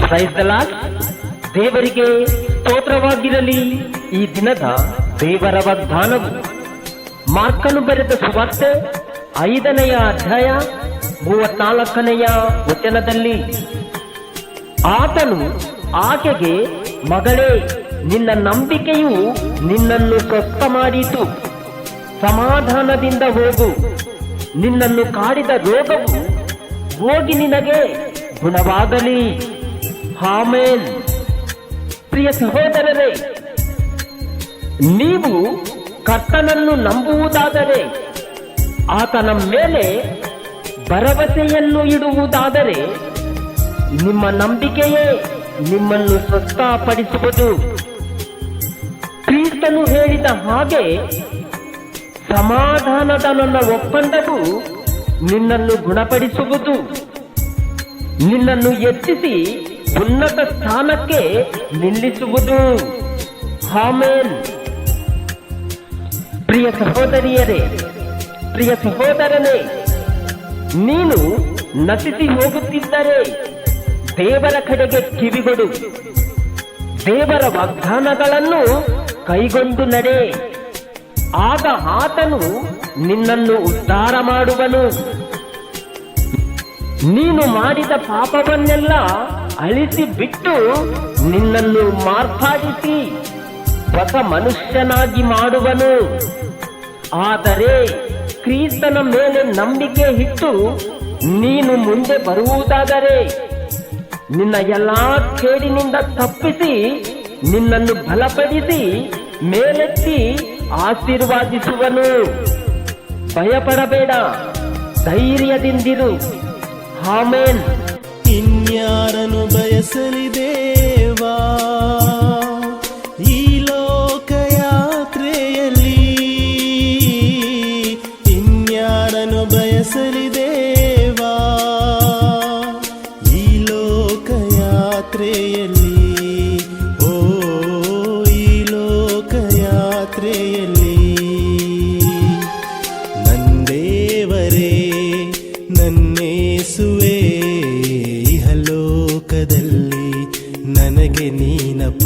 Praise the lord. ದೇವರಿಗೆ ಸ್ತೋತ್ರವಾಗಿರಲಿ. ಈ ದಿನದ ದೇವರ ವಾಗ್ದಾನವು ಮಾರ್ಕನು ಬರೆದ ಸುವಾರ್ತೆ 5ನೇ ಅಧ್ಯಾಯ 34ನೇ ವಚನದಲ್ಲಿ, ಆತನು ಆಕೆಗೆ, ಮಗಳೇ, ನಿನ್ನ ನಂಬಿಕೆಯು ನಿನ್ನನ್ನು ಸ್ವಸ್ಥ ಮಾಡಿತು, ಸಮಾಧಾನದಿಂದ ಹೋಗು, ನಿನ್ನನ್ನು ಕಾಡಿದ ರೋಗವು ಹೋಗಿ ನಿನಗೆ ಗುಣವಾಗಲಿ. ಆಮೆನ್. ಪ್ರಿಯ ಸಹೋದರರೇ, ನೀವು ಕರ್ತನನ್ನು ನಂಬುವುದಾದರೆ, ಆತನ ಮೇಲೆ ಭರವಸೆಯನ್ನು ಇಡುವುದಾದರೆ, ನಿಮ್ಮ ನಂಬಿಕೆಯೇ ನಿಮ್ಮನ್ನು ಸ್ವಸ್ಥಪಡಿಸುವುದು. ಕ್ರಿಸ್ತನು ಹೇಳಿದ ಹಾಗೆ ಸಮಾಧಾನದ ನನ್ನ ಒಪ್ಪಂದವು ನಿನ್ನನ್ನು ಗುಣಪಡಿಸುವುದು, ನಿನ್ನನ್ನು ಎತ್ತಿಸಿ ಉನ್ನತ ಸ್ಥಾನಕ್ಕೆ ನಿಲ್ಲಿಸುವುದು. ಆಮೆನ್. ಪ್ರಿಯ ಸಹೋದರಿಯರೇ, ಪ್ರಿಯ ಸಹೋದರನೇ, ನೀನು ನಶಿಸಿ ಹೋಗುತ್ತಿದ್ದರೆ ದೇವರ ಕಡೆಗೆ ಕಿವಿಗೊಡು, ದೇವರ ವಾಗ್ದಾನಗಳನ್ನು ಕೈಗೊಂಡು ನಡೆ. ಆಗ ಆತನು ನಿನ್ನನ್ನು ಉದ್ಧಾರ ಮಾಡುವನು. ನೀನು ಮಾಡಿದ ಪಾಪವನ್ನೆಲ್ಲ ಅಳಿಸಿ ಬಿಟ್ಟು ನಿನ್ನನ್ನು ಮಾರ್ಪಾಡಿಸಿ ಹೊಸ ಮನುಷ್ಯನಾಗಿ ಮಾಡುವನು. ಆದರೆ ಕ್ರಿಸ್ತನ ಮೇಲೆ ನಂಬಿಕೆ ಇಟ್ಟು ನೀನು ಮುಂದೆ ಬರುವುದಾದರೆ ನಿನ್ನ ಎಲ್ಲಾ ಕೇಡಿನಿಂದ ತಪ್ಪಿಸಿ ನಿನ್ನನ್ನು ಬಲಪಡಿಸಿ ಮೇಲೆತ್ತಿ ಆಶೀರ್ವಾದಿಸುವನು. ಭಯಪಡಬೇಡ, ಧೈರ್ಯದಿಂದಿರು. ಆಮೆನ್. ಇನ್ಯಾರನ್ನು ಬಯಸಲಿ ದೇವಾ ಈ ಲೋಕಯಾತ್ರೆಯಲ್ಲಿ, ಇನ್ಯಾರನ್ನು ಬಯಸಲಿ ದೇವಾ ಈ ಲೋಕಯಾತ್ರೆಯಲ್ಲಿ, ಓ ಈ ಲೋಕಯಾತ್ರೆಯಲ್ಲಿ. ನಂದೇವರೇ ನನ್ನೇಸುವೆ, ಇಹಲೋಕದಲ್ಲಿ ನನಗೆ ನೀನಪ್ಪ.